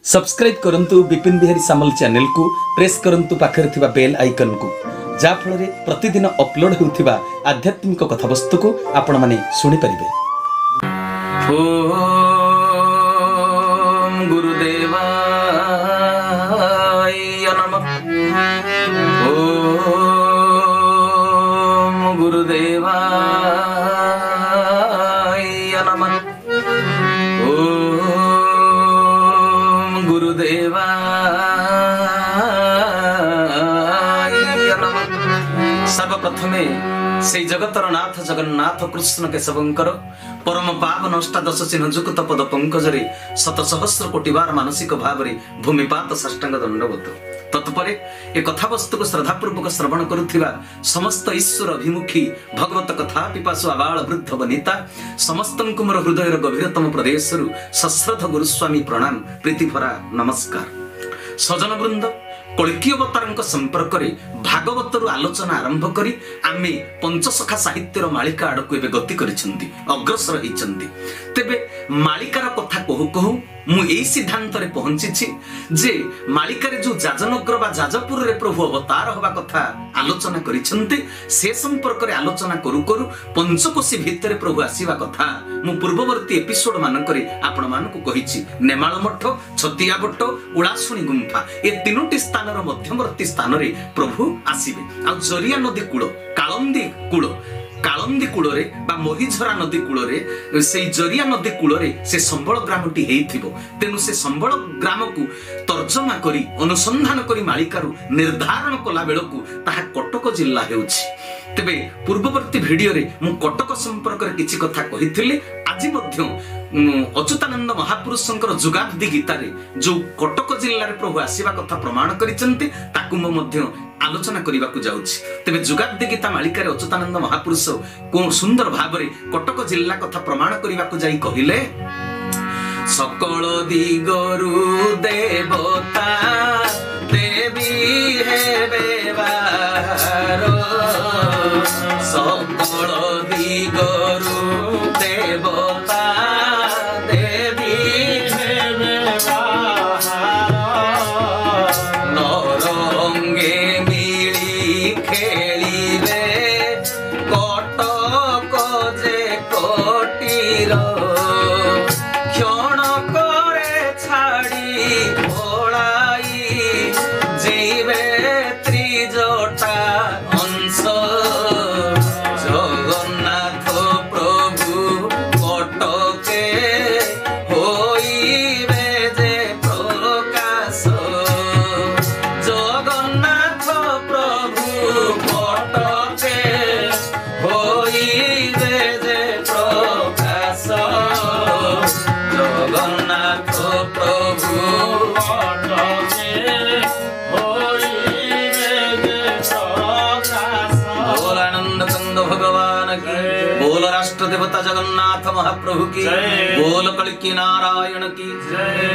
Subscribe करंतु विपिन बिहारी सामल channel को press करंतु पाखरे थिबा बेल आइकन को जा फल प्रतिदिन अपलोड होउथिबा आध्यात्मिक कथावस्तु को आपण माने सुनि परिबे। ओम गुरुदेवाय नमः। ओम गुरुदेवाय नमः। ओम गुरुदेवाय नमः। सर्वप्रथमे से जगतर नाथ जगन्नाथ कृष्ण केशवंकर परम पावन अष्टादश चिन्ह जुक्त पद पंकजरे शत सहस्र कोटि बार मानसिक भाव भूमिपात साष्टांग दंडवत। तत्परे ए कथावस्तु को श्रद्धापूर्वक श्रवण करुथिबा समस्त ईश्वर अभिमुखी भगवत कथा पिपासु आबाल वृद्ध वनिता समस्तंकु मोर हृदयर गभीरतम प्रदेशरु सश्रद्ध गुरुस्वामी प्रणाम प्रीतिभरा नमस्कार। सजन वृंद कल्की अवतार संपर्क में भागवतर आलोचना आरंभ करी आमे पंचसखा साहित्यर मालिका आड़क एवं गति करिसेंती अग्रसर होइसेंती। तेबे मालिकार कथा कहू कहू मु एई सिद्धांत रे पहुंची जे मालिकार जो जाजनगर बा जाजपुर रे प्रभु अवतार होबा कथा आलोचना करिसेंती से संपर्क रे आलोचना करू करू पंचकोशी भितर प्रभु आसीबा कथा मु पूर्ववर्ती एपिसोड मानकरे आपण मानको कहिछि। नेमाळ मठ, छतिया बट्ट, उळासुणी गुंफा ए तीनोटी स्थानर मध्यवर्ती स्थान रे प्रभु आसीबे। आ जरिया नदी कूल कालंदी कूल रे बा मोहिझरा नदी कूल रे से जरिया नदी कूल रे से संबल ग्रामटी हेइथिबो। तेनु से संबल ग्राम को तर्जमा करी अनुसंधान करी मालिकारु निर्धारण कला बेलकु ताहा कटक जिल्ला हेउछि। तेबे पूर्ववर्ती वीडियो रे मु कटक संपर्क रे किछि कथा कहिथिले। आज मध्य अच्युतानंद महापुरुषंकर जुगाब्दी गीता रे जो कटक जिल्ला रे प्रभु आसीबा कथा प्रमाण करिसेंती ताकु मु मध्य आलोचना करने को जाउछि। तेबे जुगाब्दी गीता मालिका रे अच्युतानंद महापुरुष को सुंदर भाव रे कटक जिल्ला कथा प्रमाण करने को जाई कहिले सकल दिगरु देवता देवी हेबे बारो सकल दिगरु देवता देवी हेबे बारो नरंगे मिली खेलिबे कटक जे कोटीर क्षण करे छाड़ी भोलाई जीवे त्रिजटा अंश जगन्नाथ प्रभु कटके होइबे जे प्रकाश जगन्नाथ प्रभु कटके होइबे जे प्रकाश जगन्नाथ प्रभु कटके होइबे जे प्रकाश। बोल आनंद कंद भगवान की, बोल राष्ट्र देवता जगन्नाथ महाप्रभु की, बोल कल्की नारायण की।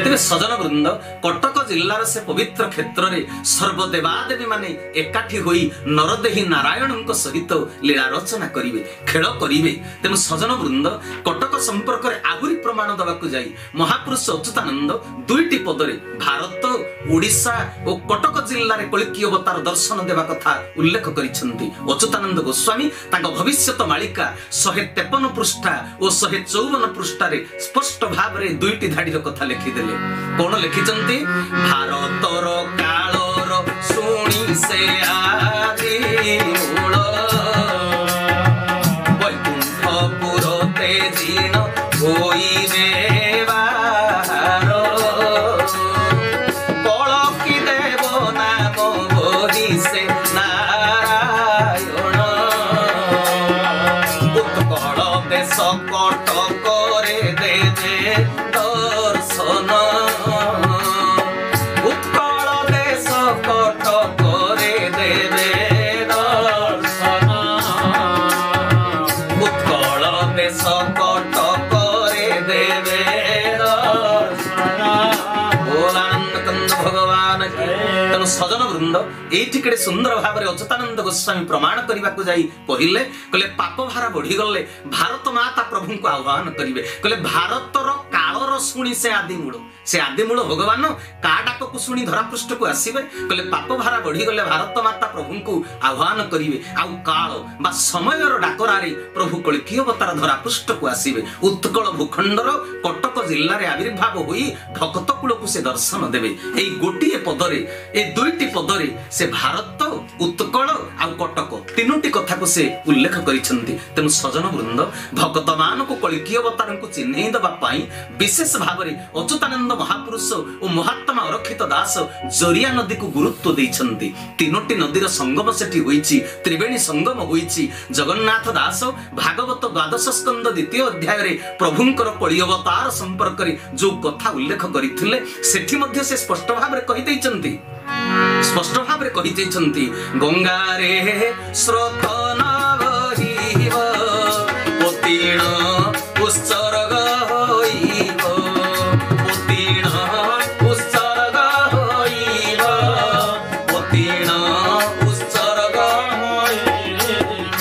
तेरे सजन वृंद कटक जिल्लार से पवित्र क्षेत्र रे सर्वदेवादेवी माने एकाठी होई नरदेही नारायण सहित लीला रचना करिवे खेल करिवे। तेणु सजन वृंद कटक संपर्क रे आहुरी प्रमाण दबाकु जाई महापुरुष अच्युतानंद दुईटी पदरे भारत ओडिशा और कटक जिल्ला रे कल्की अवतार दर्शन देवा कथा उल्लेख करिसेंती। अच्युतानंद गोस्वामी तांका भविष्यत मालिका 153 पृष्ठा और 154 पृष्ठा रे स्पष्ट भाव रे दुईटी धाडीर कथा लिखिदेले। कोन लिखिचंती भारतर कालर सुनी से आदि मूल वैकुंठपुर तेजिन होइबे बारो कलकी देव नाम बोहि से नारायण उत्कल देश कटक रे देवे दर्शन उत्कल देश कटक रे देवे दर्शन उत्कल देश कटक रे देवे दर्शन। बोल आनंद कंद भगवान की। तेणु सजन वृंद ये सुंदर भाव में अच्युतानंद गोस्वामी प्रमाण करने को जाई कहले कहले पाप भार बढ़ी गले भारत माता प्रभु को आह्वान करेंगे कहले भारतर कालर शुणी से आदि मूल से आदिमूल भगवान का डाक को शुणी धरापृष्ठ को आसवे कहले पाप भारा बढ़ी गले भारत माता प्रभु को आह्वान करेंगे आउ काल बा समयर डाकरारे प्रभु कल्की अवतार धरापृष्ठ को आसवे उत्कल भूखंडर कटक जिले में आविर्भाव होई भक्त कूल को से दर्शन देवे एई गोटिए पदरे ए दुईटी पदरे से भारत उत्कल आउ कटक तीनोटी कथा को से उल्लेख करिसेंती तेनु सजन वृंद भक्त मान को कल्की अवतार को चिन्ह देबा पाई विशेष भाव में अच्युतानंद महापुरुष और महात्मा अरक्षित दास जरिया नदी को गुरुत्व देइछंती तीनोटी नदीर संगम सेठी होईची त्रिवेणी संगम होईची जगन्नाथ दास भागवत द्वादश स्कंद द्वितीय अध्याय रे प्रभुंकर कଳି अवतार संपर्क रे जो कथा उल्लेख करिथिले सेठी मध्ये से स्पष्ट भाव रे कहि दैछंती गंगा रे स्रोत न बहिव उत्तीर्ण उत्सर्ग होइब उत्तीर्ण उत्सर्ग होइब उत्तीर्ण उत्सर्ग होइब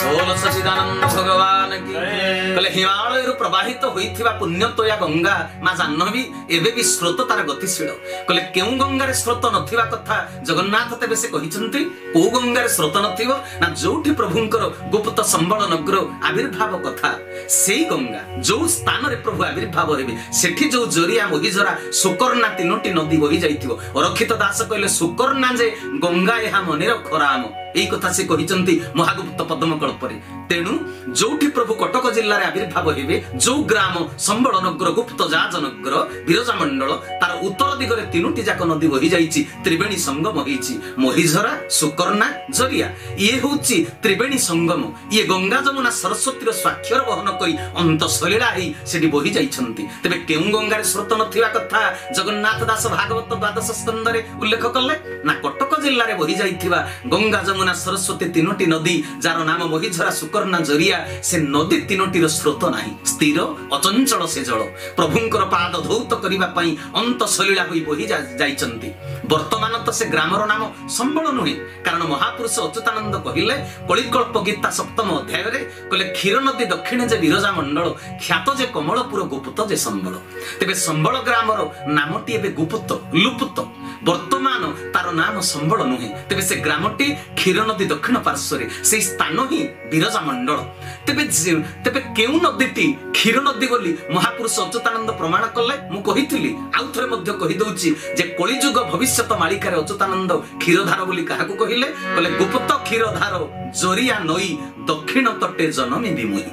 बोल सच्चिदानंद भगवान की कहले हिमालय प्रवाहित होइथिबा पुण्यतोया गंगा मां जाह्नवी एबे भी स्रोत तार गतिशील कहले केउ गंगा रे स्रोत नथिबा कथा जगन्नाथ तेबे से कहिसंती को गंगा रे स्रोत नथिबो ना जोठी प्रभुंकर गुप्त संबल नगर आविर्भाव कथा सेई गंगा जो स्थान रे प्रभु आविर्भाव हेबे सेठी जो जरिया मोहिजरा सुकर्णा तीनोटी नदी बहि जाइथिबो अरक्षित दास कहले सुकर्णा जे गंगा एहा मनेर खराम एई कथा से कहिसंती महागुप्त पद्मकल्प रे तेणु जोठी प्रभु कटक जिल्ला रे आविर्भाव हेबे जो ग्राम संबल नगर गुप्त जाज नगर बिरजा मंडल तार उत्तर दिगरे तीनोटी जाक नदी बहि जाइछि त्रिवेणी संगम होइछि मोहिझरा सुकर्णा जरिया ये होछि त्रिवेणी संगम ये गंगा जमुना सरस्वती रो स्वाक्षर वहन करी अंत सलीला ही सेठी बहि जाइछंती तबे केउ गंगा रे स्रोत नथिबा कथा जगन्नाथ दास भागवत द्वादश स्कंद रे उल्लेख करले ना कटक जिल्ला रे बहि जाइथिबा गंगा जमुना सरस्वती तीनोटी नदी जार नाम मोहिझरा सुकर्णा जरिया से नदी तीनोटी स्रोत नाही स्थिर अचंचल से जल प्रभुंकर पाद धौत करिबा पई अंत सलीला होई बहि जाइचंती वर्तमान तो से ग्रामर नाम संबल नुहे कारण महापुरुष अच्युतानंद कहिले कलिकल्प गीता सप्तम अध्याय रे कहले क्षीर नदी दक्षिण जे बिरजा मंडल ख्यात जे कमलपुर गुप्त जे संबल तेबे संबल ग्रामर नामटी एबे गुप्त लुप्त वर्तमान तार नाम संबल नुहे तेबे से ग्रामटी क्षीर नदी दक्षिण पार्श्व रे से स्थान ही बिरजा मंडल तेबे केउ नदीटी क्षीर नदी बोली महापुरुष अच्युतानंद प्रमाण कले मु कहिथिली आउ थरे मध्ये कहि दउची जे कलिजुग भविष्यत मालिका रे अच्युतानंद क्षीरधार बोली काहाकू कहिले कले गुप्त क्षीरधार जरिया नई दक्षिण तटे जनमी विमुही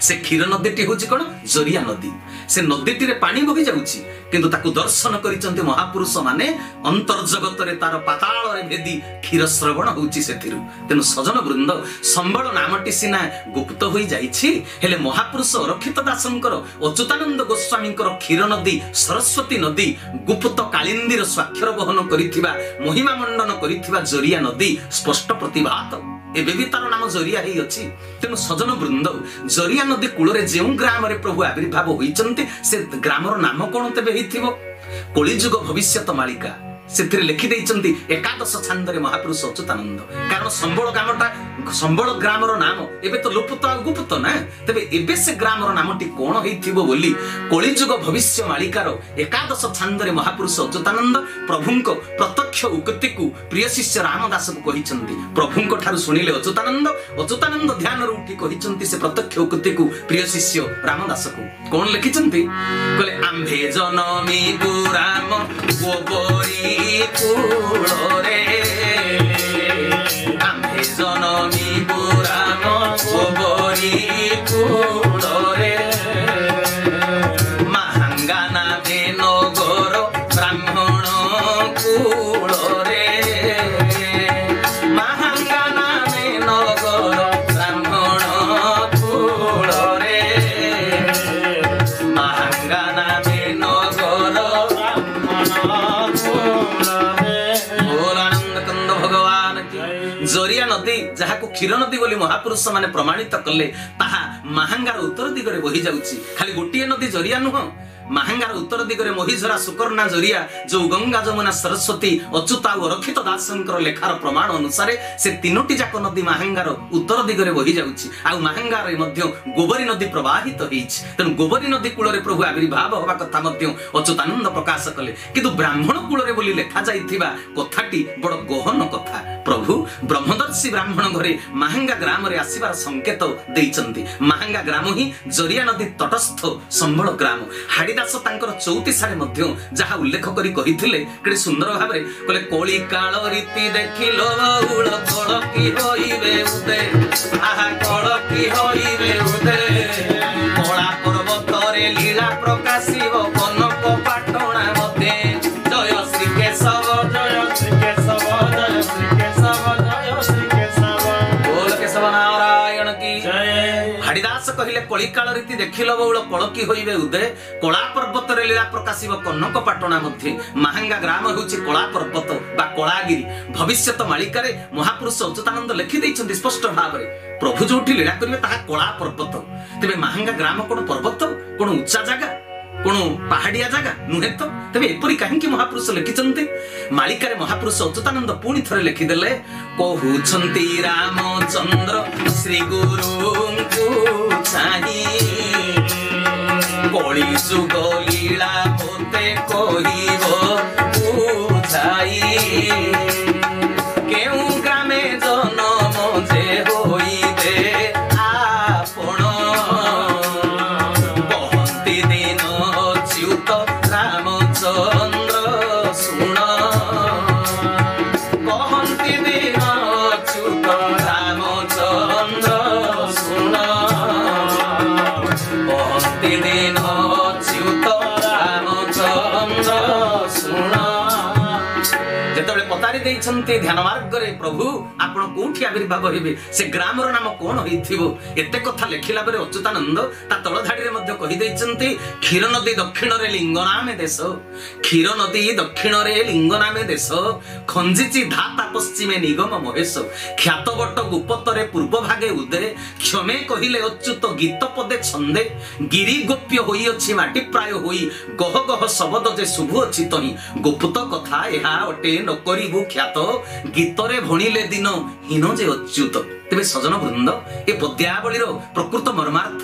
से क्षीर नदीटी होची कोन जरिया नदी से नदीटी रे पानी बहि जाउची किंतु ताकू दर्शन करिचंती महापुरुष माने अंतर्जगत रे तार पाताल रे भेदी क्षीर श्रवण होची सेथिरु तेनु सजन वृंद संबल नामटी सिना गुप्त होई जाईछि हेले महापुरुष अरक्षित दासंकर अच्युतानंद गोस्वामींकर क्षीर नदी सरस्वती नदी गुप्त कालिंदीर स्वाक्षर वहन करिथिबा महिमा मंडन करिथिबा जरिया नदी स्पष्ट प्रतिभात एबे भी तार नाम जरिया ही अछि तेनु सजन वृंद जरिया नदी कूल रे जेउ ग्राम रे प्रभु आविर्भाव होइचंती से ग्रामर नाम कोन तेबे हिथिबो कलिजुग भविष्यत मालिका सेथिरे लिखि दैचंती एकादश छांदरे महापुरुष अच्युतानंद कारण संबल ग्रामर नाम एबे तो लुप्त आ गुप्त ना तबे एबे से ग्रामर नामटी कोन हेथिबो बोली कलिजुग भविष्य मालिकार एकादश छांदरे महापुरुष अच्युतानंद प्रभुंको प्रत्यक्ष उक्ति को प्रिय शिष्य रामदास को कहिचंती प्रभुंको ठारु सुनिले अच्युतानंद ध्यान रो उठी कहिचंती से प्रत्यक्ष उक्ति को प्रिय शिष्य रामदास को कोन लिखिचंती कहले आंभे जनमी गुराम गोबरी कूଳରେ आंभे जनमी गुराम गोबरी कूଳରେ महांगा नामे नगर ब्राह्मण कूଳରେ महांगा नामे नगर ब्राह्मण कूଳରେ महांगा नामे नगर जरिया नदी जहा को क्षीर नदी बोली महापुरुष माने प्रमाणित कले ताहा महांगार उत्तर दिगरे बहि जाउची खाली गोटिए नदी जरिया नुह ମାହାଙ୍ଗାର ଉତ୍ତର ଦିଗରେ ମହିଝରା ସୁକର୍ଣ୍ଣା ଜରିଆ ଯୋଉ ଗଙ୍ଗା ଯମୁନା ସରସ୍ୱତୀ ଅଚ୍ୟୁତ ଆଉ ଅରକ୍ଷିତ ଦାସଙ୍କର ଲେଖାର ପ୍ରମାଣ ଅନୁସାରେ ସେ ତିନୋଟି ଯାକ ନଦୀ ମାହାଙ୍ଗାର ଉତ୍ତର ଦିଗରେ ବହି ଯାଉଛି ଆଉ ମାହାଙ୍ଗାରେ ମଧ୍ୟ ଗୋବରୀ ନଦୀ ପ୍ରବାହିତ ହେଇଛି। ତେଣୁ ଗୋବରୀ ନଦୀ କୂଳରେ ପ୍ରଭୁ ଆବିର୍ଭାବ ହେବା କଥା ମଧ୍ୟ ଅଚ୍ୟୁତାନନ୍ଦ ପ୍ରକାଶ କଲେ। କିନ୍ତୁ ବ୍ରାହ୍ମଣ କୂଳରେ ବୋଲି ଲେଖାଯାଇଥିବା କଥାଟି ବଡ଼ ଗହନ କଥା। ପ୍ରଭୁ ବ୍ରହ୍ମଦର୍ଶୀ ବ୍ରାହ୍ମଣ ଘରେ ମାହାଙ୍ଗା ଗ୍ରାମରେ ଆସିବାର ସଂକେତ ଦେଇଛନ୍ତି। ମାହାଙ୍ଗା ଗ୍ରାମ ହିଁ ଜରିଆ ନଦୀ ତଟସ୍ଥ ସମ୍ବଳ ଗ୍ରାମ। ହାଡ଼ିଦାସ ତାଙ୍କର 34 ମଧ୍ୟ ଯାହା ଉଲ୍ଲେଖ କରି କହିଥିଲେ କେତେ ସୁନ୍ଦର ଭାବରେ କହିଲେ, କଳି କାଳ ରୀତି ଦେଖିଲ ବଉଳ କଳକି ହୋଇବେ ଉଦେ, ଆହା କଳକି ହୋଇବେ ଉଦେ, କଳା ପର୍ବତରେ ଲୀଳା ପ୍ରକାଶିବ କନକ ପାଟଣା ମଧ୍ୟରେ, ଜୟ ଶ୍ରୀ କେଶବ ଜୟ ଶ୍ରୀ କେଶବ ଜୟ ଶ୍ରୀ କେଶବ ଜୟ ଶ୍ରୀ କେଶବ, ବୋଲ କେଶବ ନାରାୟଣ କି ଜୟ। ହାଡ଼ିଦାସ କହିଲେ, କଳିକାଳ ରୀତି ଦେଖିଲ ବଉଳ କଳକି ହୋଇବେ ଉଦେ, କଳା ପର୍ବତରେ ଲୀଳା ପ୍ରକାଶିବ କନକ ପାଟଣା ମଧ୍ୟରେ। ମାହାଙ୍ଗା ଗ୍ରାମ ହେଉଛି କଳା ପର୍ବତ ବା କଳାଗିରି। ଭବିଷ୍ୟତ ମାଳିକାରେ ମହାପୁରୁଷ ଅଚ୍ୟୁତାନନ୍ଦ ଲେଖି ଦେଇଛନ୍ତି ସ୍ପଷ୍ଟ ଭାବରେ, ପ୍ରଭୁ ଯୋଉଠି ଲୀଳା କରିବେ ତାହା କଳା ପର୍ବତ। ତେବେ ମାହାଙ୍ଗା ଗ୍ରାମ କଣ ପର୍ବତ, କଣ ଉଚ୍ଚା ଜାଗା, କଣ ପାହାଡିଆ ଜାଗା ନୁହେଁ ତ? ତେବେ ଏପରି କାହିଁକି ମହାପୁରୁଷ ଲେଖିଛନ୍ତି? ମାଳିକାରେ ମହାପୁରୁଷ ଅଚ୍ୟୁତାନନ୍ଦ ପୁଣି ଥରେ ଲେଖିଦେଲେ, କହୁଛନ୍ତି ରାମଚନ୍ଦ୍ର ଶ୍ରୀ ଗୁରୁଙ୍କୁ ଚାହିଁ, କଳି ଯୁଗ ଲୀଳା ମୋତେ କହିବ ବୁଝାଇ, କେଉଁ ଗ୍ରାମେ ଜନମ ଯେ ହୋଇବେ ଆପଣ, କହନ୍ତି ଦିନ ଅଚ୍ୟୁତ ରାମଚନ୍ଦ୍ର ଶୁଣ, କହନ୍ତି ଦିନ ଅଚ୍ୟୁତ ରାମଚନ୍ଦ୍ର ଶୁଣ, କହନ୍ତି ଦିନ ଅଚ୍ୟୁତ ରାମଚନ୍ଦ୍ର ଶୁଣ। ଯେତେବେଳେ ପତାରି ଦେଇଛନ୍ତି ଧ୍ୟାନ ମାର୍ଗରେ, ପ୍ରଭୁ ଆପଣ କୋଉଠି ଆବିର୍ଭାବ ହେବେ, ସେ ଗ୍ରାମର ନାମ କଣ ହେଇଥିବ, ଏତେ କଥା ଲେଖିଲା ପରେ ଅଚ୍ୟୁତାନନ୍ଦ ତା ତଳ ଧାଡିରେ ମଧ୍ୟ କହିଦେଇଛନ୍ତି, କ୍ଷୀର ନଦୀ ଦକ୍ଷିଣରେ ଲିଙ୍ଗ ନାମେ ଦେଶ, କ୍ଷୀର ନଦୀ ଦକ୍ଷିଣରେ ଲିଙ୍ଗ ନାମେ ଦେଶ, ଖଞ୍ଜିଛି ଧାତା ପଶ୍ଚିମେ ନିଗମ ମହେଶ, ଖ୍ୟାତ ବଟ ଗୁପତରେ ପୂର୍ବ ଭାଗେ ଉଦେ, କ୍ଷମେ କହିଲେ ଅଚ୍ୟୁତ ଗୀତ ପଦେ ଛନ୍ଦେ, ଗିରି ଗୋପ୍ୟ ହୋଇଅଛି ମାଟି ପ୍ରାୟ ହୋଇ, ଗହ ଗହ ଶବଦ ଯେ ଶୁଭୁ ଅଛି ତହିଁ, ଗୁପ୍ତ କଥା ଏହା ଅଟେ ନ କରିବୁ ଖ୍ୟାତ, ଗୀତରେ ଭଣିଲେ ଦିନ ହୀନ ଯେ ଅଚ୍ୟୁତ। ତେବେ ସଜନ ବୃନ୍ଦ, ଏ ପଦ୍ୟାବଳୀର ପ୍ରକୃତ ମର୍ମାର୍ଥ,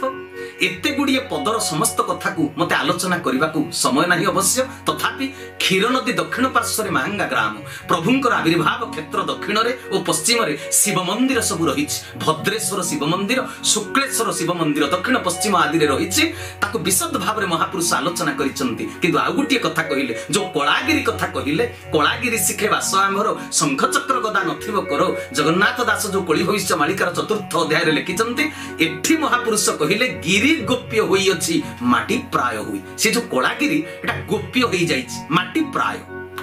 ଏତେ ଗୁଡ଼ିଏ ପଦର ସମସ୍ତ କଥାକୁ ମତେ ଆଲୋଚନା କରିବାକୁ ସମୟ ନାହିଁ ଅବଶ୍ୟ। ତଥାପି କ୍ଷୀର ନଦୀ ଦକ୍ଷିଣ ପାର୍ଶ୍ୱରେ ମାହାଙ୍ଗା ଗ୍ରାମ, ପ୍ରଭୁଙ୍କର ଆବିର୍ଭାବ କ୍ଷେତ୍ର ଦକ୍ଷିଣରେ ଓ ପଶ୍ଚିମରେ ଶିବ ମନ୍ଦିର ସବୁ ରହିଛି। ଭଦ୍ରେଶ୍ୱର ଶିବ ମନ୍ଦିର, ଶୁକ୍ଳେଶ୍ୱର ଶିବ ମନ୍ଦିର ଦକ୍ଷିଣ ପଶ୍ଚିମ ଆଦିରେ ରହିଛି। ତାକୁ ବିଶଦ ଭାବରେ ମହାପୁରୁଷ ଆଲୋଚନା କରିଛନ୍ତି। କିନ୍ତୁ ଆଉ ଗୋଟିଏ କଥା କହିଲେ, ଯୋଉ କଳାଗିରି କଥା କହିଲେ, କଳାଗିରି ଶିଖେ ବାସ ଆମ୍ଭର, ଶଙ୍ଖ ଚକ୍ର ଗଦା ନଥିବ କର, ଜଗନ୍ନାଥ ଦାସ ଯୋଉ କଳି ଭବିଷ୍ୟ ମାଳିକାର 4th ଅଧ୍ୟାୟରେ ଲେଖିଛନ୍ତି, ଏଠି ମହାପୁରୁଷ କହିଲେ ଗିରି ଗୋପ୍ୟ ହୋଇଅଛି ମାଟି ପ୍ରାୟ ହୋଇ। ସେ ଯୋଉ କଳାଗିରି ଏଟା ଗୋପ୍ୟ ହେଇଯାଇଛି, ମାଟି ପ୍ରାୟ,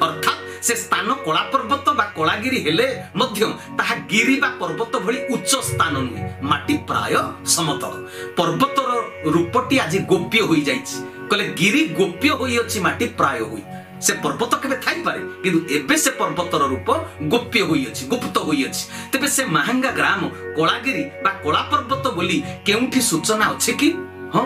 ଅର୍ଥାତ୍ ସେ ସ୍ଥାନ କଳା ପର୍ବତ ବା କଳାଗିରି ହେଲେ ମଧ୍ୟ ତାହା ଗିରି ବା ପର୍ବତ ଭଳି ଉଚ୍ଚ ସ୍ଥାନ ନୁହେଁ, ମାଟି ପ୍ରାୟ ସମତଳ। ପର୍ବତର ରୂପଟି ଆଜି ଗୋପ୍ୟ ହୋଇଯାଇଛି। କହିଲେ ଗିରି ଗୋପ୍ୟ ହୋଇଅଛି ମାଟି ପ୍ରାୟ ହୋଇ। ସେ ପର୍ବତ କେବେ ଥାଇପାରେ, କିନ୍ତୁ ଏବେ ସେ ପର୍ବତର ରୂପ ଗୋପ୍ୟ ହୋଇଅଛି, ଗୁପ୍ତ ହୋଇଅଛି। ତେବେ ସେ ମାହାଙ୍ଗା ଗ୍ରାମ କଳାଗିରି ବା କଳା ପର୍ବତ ବୋଲି କେଉଁଠି ସୂଚନା ଅଛି କି? ହଁ,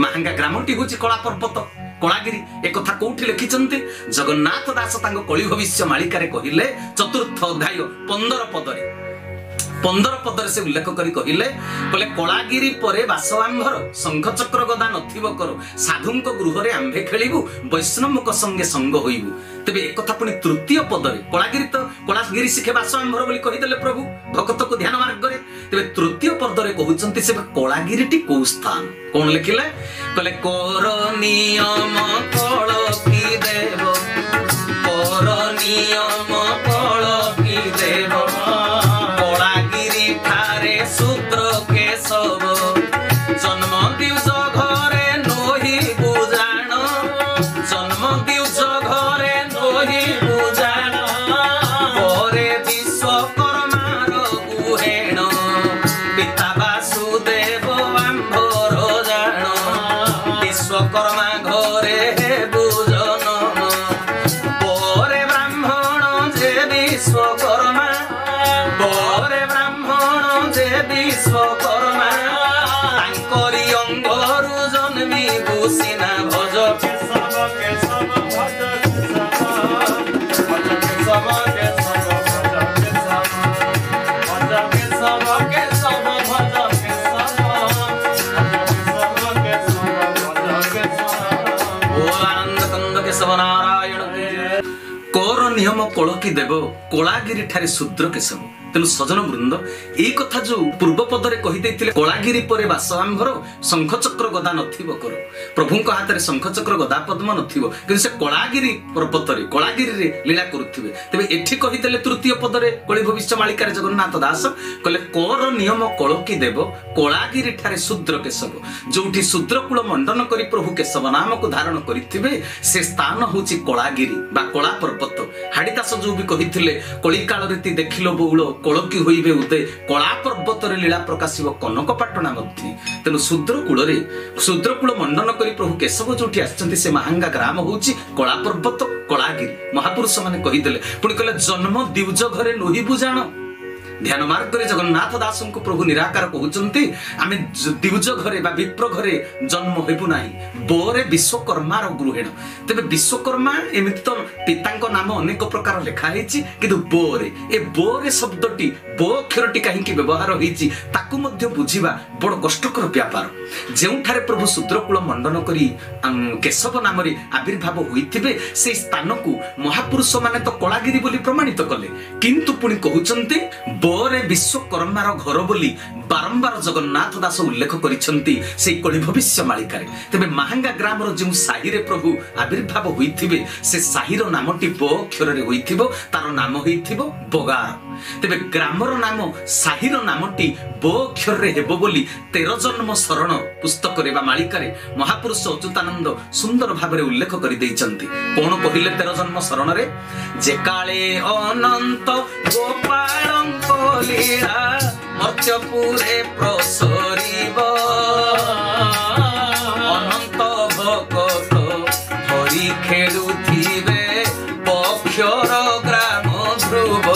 ମାହାଙ୍ଗା ଗ୍ରାମଟି ହେଉଛି କଳା ପର୍ବତ, କଳାଗିରି। ଏକଥା କୋଉଠି ଲେଖିଛନ୍ତି? ଜଗନ୍ନାଥ ଦାସ ତାଙ୍କ କଳି ଭବିଷ୍ୟ ମାଳିକାରେ କହିଲେ 4th ଅଧ୍ୟାୟ 15 ପଦରେ, 15 ପଦରେ ସେ ଉଲ୍ଲେଖ କରି କହିଲେ, କଳାଗିରି ପରେ ବାସ ଆମ୍ଭର, ଶଙ୍ଖ ଚକ୍ର ଗଦା ନଥିବ କର, ସାଧୁଙ୍କ ଗୃହରେ ଆମ୍ଭେ ଖେଳିବୁ, ବୈଷ୍ଣବଙ୍କ ସଙ୍ଗେ ସଙ୍ଗ ହୋଇବୁ। ତେବେ ଏକଥା ପୁଣି 3ୟ ପଦରେ, କଳାଗିରି ଶିଖେ ବାସ ଆମ୍ଭର ବୋଲି କହିଦେଲେ ପ୍ରଭୁ ଭକ୍ତକୁ ଧ୍ୟାନ ମାର୍ଗରେ। ତେବେ 3ୟ ପଦରେ କହୁଛନ୍ତି ସେ କଳାଗିରିଟି କୋଉ ସ୍ଥାନ, କଣ ଲେଖିଲେ? କହିଲେ କର ନିୟମ କଳକି ଦେବ, କର ନିୟମ କଳକି ଦେବ, ଶୂଦ୍ର କେଶବ, ଜନ୍ମ ଦିଉଜ ଘରେ ନୋହି ବୁଜାଣ, ଜନ୍ମ ଦିଉଜ ଘରେ ନୋହି ବୁଜାଣ, ପରେ ବିଶ୍ୱକର୍ମାର ଗୁହେଣ, ପିତା ବାସୁଦେବ ଆମ୍ଭର ଜାଣ, ବିଶ୍ୱକର୍ମା ଘରେ ହେବୁ कर नियम कोलकी देव कोलागिरी ठारे शूद्र केशव। तेणु सजन वृंद यही कथा जो पूर्व पदरे कही कोलागिरी परे बास आंभर शंखचक्र गदा नथिबो कर। प्रभु हाथ में शंखचक्र गदा पद्म नथिबो किंतु से कोलागिरी पर्वत कोलागिरी रे लीला करुथिबे। तेबे एठी कहिदेले तृतीय पदरे कଳି भविष्य मालिकार जगन्नाथ दास कहले कर नियम कोलकी देव कोलागिरी ठारे शूद्र केशव। जोठी शूद्र कुल मंडन करी प्रभु केशव नाम को धारण करिथिबे से स्थान होची कोलागिरी बा कोला पर्वत। हाड़ीदास जो भी कहिथिले कଳି काल रीति देखिलो बौल कोलकी होइबे उदय कला पर्वत रे लीला प्रकाशिव कनक पाटना मध्य। तेणु शूद्र कुल मंडन करी प्रभु केशव जोठी आछंती से महांगा ग्राम होची कला पर्वत कोलागिरी। महापुरुष माने कहिदेले पुणी कहले जन्म दिवज घरे लोहिबु जान। ध्यान मार्ग रे जगन्नाथ दास को प्रभु निराकार कहउचंती आमे दिवज घरे बा विप्र घरे जन्म हेबु नाही बोरे विश्वकर्मा रो गृहिण। तबे विश्वकर्मा एमिति तो पितांको नाम अनेक प्रकार लिखा हेछि किंतु बोरे ए बोरे शब्दटी बो अक्षरटी काहे कि व्यवहार हेछि ताकू मध्ये बुझिबा बड़ कष्टकर व्यापार। जेउठारे प्रभु शूद्रकुल मंडन करी केशव नाम रे आविर्भाव होइथिबे से स्थान को महापुरुष माने तो कोलागिरी बोली प्रमाणित कले किंतु पुणी कहउचंती बोरे विश्वकर्मार घर बोली बारंबार जगन्नाथ दास उल्लेख करिसंती से कଳି भविष्य मालिकारे। तेबे महांगा ग्राम रो जो साही रे प्रभु आविर्भाव होइथिबे से साहीर नामटी बो अक्षर रे होइथिबो तार नाम होइथिबो बगार। तेबे ग्रामर नाम साहीर नामटी बो अक्षर रे हेबो बोली 13 जन्म शरण पुस्तक रे बा मालिकारे महापुरुष अच्युतानंद सुंदर भाबरे उल्लेख करि दैचंती। कोन कहिले 13 जन्म शरण रे जे काले अनंत गोपालंक लीला मर्त्यपुरे प्रसरिब अनंत भक्त धरी खेलुथिबे पक्षर ग्राम ध्रुव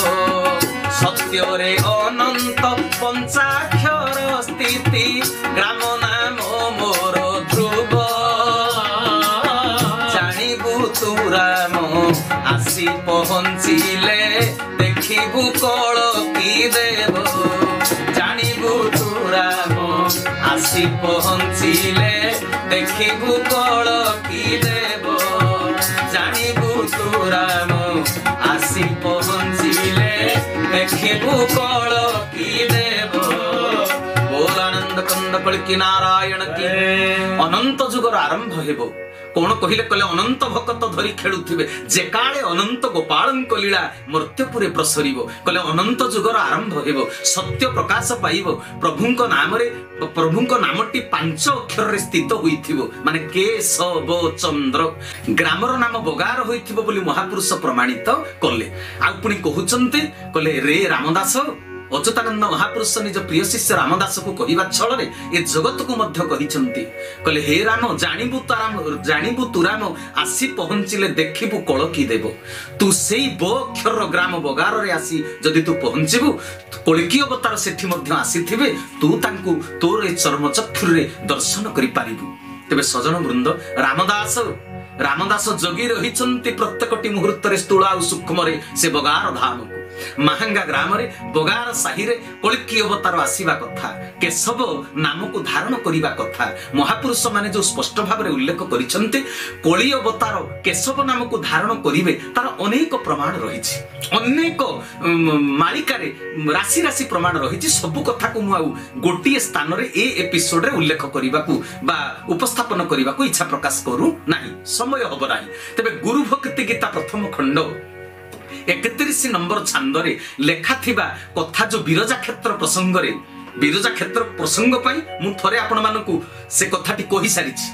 सत्य रे अनंत पंचाक्षर स्थिति ग्राम नाम मोर ध्रुव जानिबु तू राम आसी पहुंचिले देखिबु कोलकी देव जानिबु तू राम आसी पहुंचिले देखिबु कोलकी देव जानिबु तू राम आसी पहुंचिले देखिबु कोलकी देव। बोल आनंद कंद कल्की नारायण की। अनंत जुगर आरंभ हेबो कोण कहिले कले अनंत भक्त धरी खेलुथिबे जे काले अनंत गोपालंक लीला मर्त्यपुरे प्रसरिबो कले अनंत जुगर आरंभ हेबो सत्य प्रकाश पाइबो प्रभुंक नाम रे प्रभुंक नामटी 5 अक्षर रे स्थित होइथिबो माने केशव चंद्र ग्रामर नाम बगार होइथिबो बोली महापुरुष प्रमाणित कले। आ पुनी कहउचंती कले रे रामदास अच्युतानंद महापुरुष निज प्रिय शिष्य रामदास को कहवा छल ए जगत को मध्य कहिसंती कहले हे राम जानिबु तू राम आसी पहुंचिले देखिबु कोलकी देव तू सेई बो अक्षर ग्राम बगार रे आसी जदि तू पहुंचिबु कोलकी अवतार सेठी मध्य आसीथिबे तू तांकु तोर ए चर्म चक्षुर रे दर्शन करि पारिबु। तेबे सजन वृंद रामदास जगी रहिचंती प्रत्येकटी मुहूर्त रे स्थूल आ सूक्ष्म रे से बगार धाम को महांगा ग्राम रे बगार साही रे कोलकी अवतार आसीबा कथा केशव नाम को धारण करिबा कथा महापुरुष माने जो स्पष्ट भाव रे उल्लेख करिसंते कोली अवतार केशव नाम को धारण करिवे तार अनेक प्रमाण रहिछि अनेक मालिका रे राशि राशि प्रमाण रहिछि सब कथा को मु गोटिए स्थान रे ए एपिसोड रे उल्लेख करिबाकू बा उपस्थापन करिबाकू इच्छा प्रकाश करू नाही समय हब नाही। तेबे गुरु भक्ति गीता प्रथम खंड 31 नंबर छांद रे लेखा थिबा कथा जो बिरजा क्षेत्र प्रसंग पई मु थरे आपण मानकू से कथाटी कहि सारिछि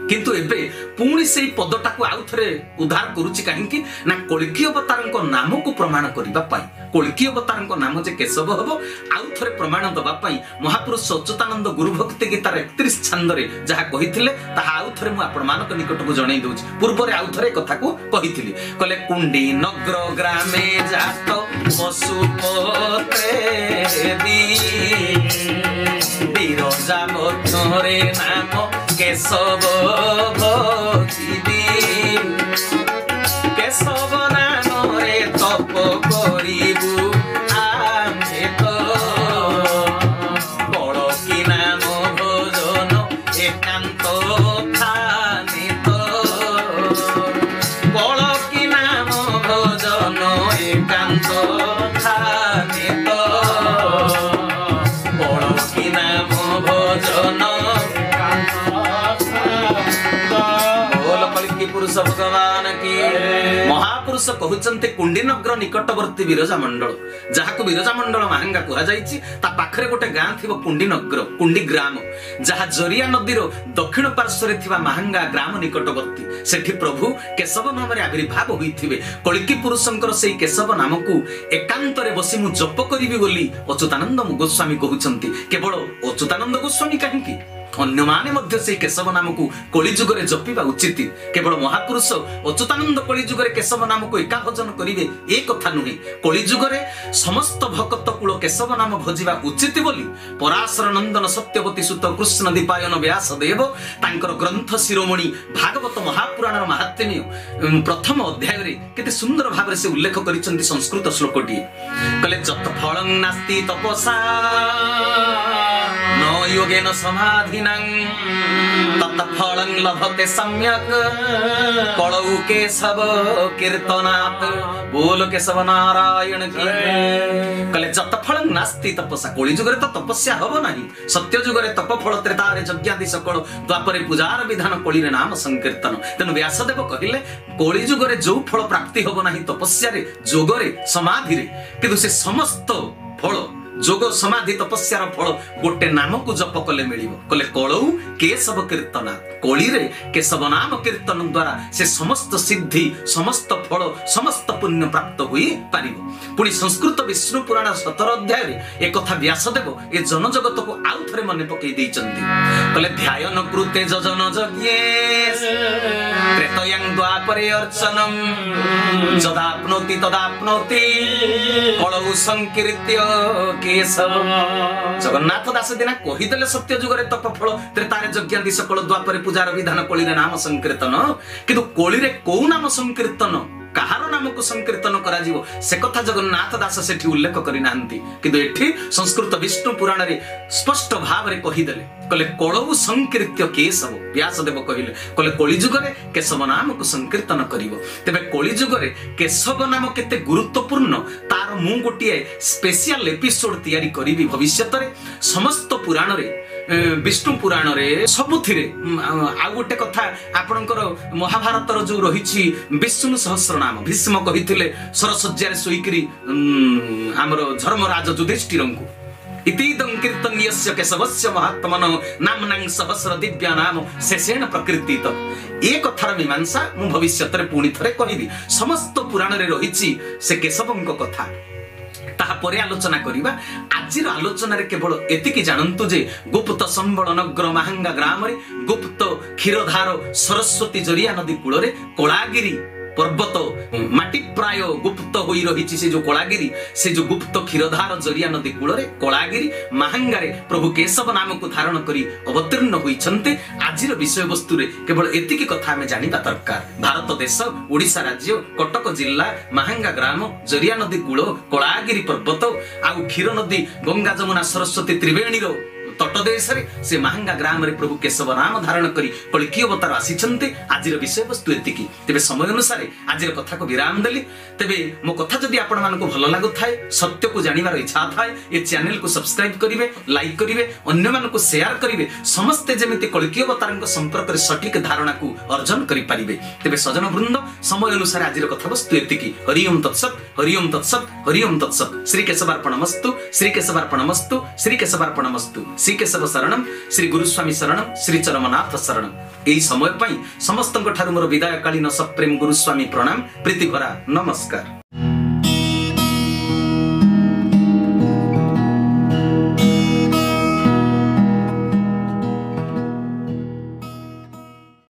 किंतु एबे पुणी से पदटा को आउ थरे उद्धार करूची काहेकि ना कोलकी अवतारंको नाम को प्रमाण करिबा पाई कोलकी अवतारंको नाम जे केशव हबो आउ थरे प्रमाण दबा पाई महापुरुष अच्युतानंद गुरु भक्ति गीतार 31 छंद रे जहा कहिथिले ताहा आउ थरे मु आपण मानक निकट को जणै दउछि पूर्व रे आउ थरे कथा को कहिथिली कले कुंडी नगर ग्रामे जात पशुपत्रे बिरजा मथरे नाम केशव भक्ति केशव नाम रे तप करिबु आमे तो कोलकी नाम भजन एकांत थाने तो कोलकी नाम जानकी महापुरुष कहउचंते कुंडीनगर निकटवर्ती विरजा मंडल जहाको विरजा मंडल महांगा कहा जायछि ता पाखरे गोटे गां थिबो कुंडीनगर कुंडी ग्राम जहा जरिया नदीर दक्षिण पार्श्वरे थिबा महांगा ग्राम निकटवर्ती सेठी प्रभु केशव नाम रे आविर्भाव होइथिबे कलिकी पुरुषंकर सेई केशव नामकु एकांतरे बसी मु जप करिवि बोली अच्युतानंद गोस्वामी कहउचंती केवल अच्युतानंद गोस्वामी काहेकि अन्य माने मध्य से केशव नाम को कलिजुगरे जपिबा उचित केवल महापुरुष अच्युतानंद कलिजुगरे केशव नाम को एका भजन करिवे ए कथा नुहे कलिजुगरे समस्त भक्त कुल केशव नाम भजिबा उचित बोली पराशर नंदन सत्यवती सुत कृष्ण दीपायन व्यास देव तांकर ग्रंथ शिरोमणि भागवत महापुराण महात्म्य प्रथम अध्याय रे केते सुंदर भाव से उल्लेख करिसंती संस्कृत श्लोकटी कले जत फलं नास्ति तपसा न योगेन समाधिनं तत फलं लभते सम्यक कलौ केशव कीर्तनात् बोल केशव नारायण की कले जत फलं नास्ति तपसा कली जुगरे तो तपस्या हबो नाही सत्य जुगरे तप फल त्रेतारे यज्ञादि सकल द्वापरे पूजार विधान कली रे नाम संकीर्तन तेनु व्यासदेव कहिले कली जुगरे जो फल प्राप्ति हबो नाही तपस्या रे जोगरे समाधि रे किंतु से समस्त फल जोग समाधि तपस्यार फल गोटे नाम को जप कले मिलिबो कले कलौ केशव कीर्तना कली रे केशव नाम कीर्तन द्वारा से समस्त सिद्धि समस्त फल समस्त पुण्य प्राप्त होई पारिबो पुणी संस्कृत विष्णु पुराण 17 अध्याय रे एक कथा व्यासदेव ए जन जगत को आउ थरे मने पकई दैचंती कले ध्यान कृते जजन जज्ञे त्रेतयं द्वापरे अर्चनम जदाप्नोति तदाप्नोति कलौ संकीर्त्य केशव जगन्नाथ दास दिना कहिदेले सत्य जुगरे तप फल त्रेतारे यज्ञादि सकल द्वापरे पूजार विधान कली रे नाम संकीर्तन किंतु कली रे को नाम संकीर्तन कहार नाम को संकीर्तन करा जीवो से कथा जगन्नाथ दास सेठी उल्लेख करि नांती किंतु एठी संस्कृत विष्णु पुराण रे स्पष्ट भाव रे कहिदेले कले कलौ संकीर्त्य केशव व्यासदेव कहिले कले कली जुगरे केशव नाम को संकीर्तन करिवो तेबे कली जुगरे केशव नाम केते गुरुत्वपूर्ण तार मु गोटिए स्पेशल एपिसोड तयारी करिवि भविष्यत रे समस्त पुराण रे विष्णु पुराण रे सबुथिरे आ गोटे कथा आपनकर महाभारत रो जो रहिछि विष्णु सहस्र नाम भीष्म कहिथिले सरसज्जार सोइकरी हमर धर्मराज युधिष्ठिरंकु इतिदं कीर्तन्यस्य केशवस्य महात्मनो नामनं सहस्र दिव्या नाम शेषेण प्रकृतित ए कथार मीमांसा मु भविष्यत रे पुणी थरे कहिबी समस्त पुराण रे रहिछि से केशवंक कथा ताहा परे आलोचना करिबा आजिर आलोचना रे केवल एतिकी जानंतु जे गुप्त संबल नगर महांगा ग्राम रे गुप्त क्षीरधार सरस्वती जरिया नदी कूल रे कोलागिरी पर्वत माटी प्राय गुप्त होई रहिछि से जो कोलागिरी से जो गुप्त क्षीरधार जरिया नदी कूल रे कोलागिरी महांगा रे प्रभु केशव नाम को धारण करी अवतीर्ण होइछन्ते आजिर विषय वस्तु रे केवल एतिकी कथा हमें जानिबा दरकार भारत देश ओडिशा राज्य कटक जिल्ला महांगा ग्राम जरिया नदी कूल कोलागिरी पर्वत आउ क्षीर नदी गंगा जमुना सरस्वती त्रिवेणी रो तटदेश रे से महांगा ग्राम रे प्रभु केशव नाम धारण करी कलिकी अवतार आसिछन्ते आजिर विषय वस्तु एतिकी तेबे समय अनुसार आजिर कथा को विराम देली तेबे मो कथा जदि आपण मानको भलो लागु थाए सत्य को जानिबार इच्छा थाए ए चैनल को सब्सक्राइब करिवे लाइक करिवे अन्य मानको शेयर करिवे समस्त जेमिति कलिकी अवतारक संपर्क रे सटीक धारणा को अर्जन करि पारिबे तेबे सजन वृंद समय अनुसार आजिर कथा वस्तु एतिकी हरि ओम तत्सत हरि ओम तत्सत हरि ओम तत्सत श्री केशवार्पणमस्तु श्री केशवार्पणमस्तु श्री केशवार्पणमस्तु श्री केशव शरणम श्री गुरुस्वामी शरणम श्री चरमनाथ शरणम एई समय पई समस्तंक ठारु मोर विदाय कालीन सप्रेम गुरुस्वामी प्रणाम प्रीति भरा नमस्कार।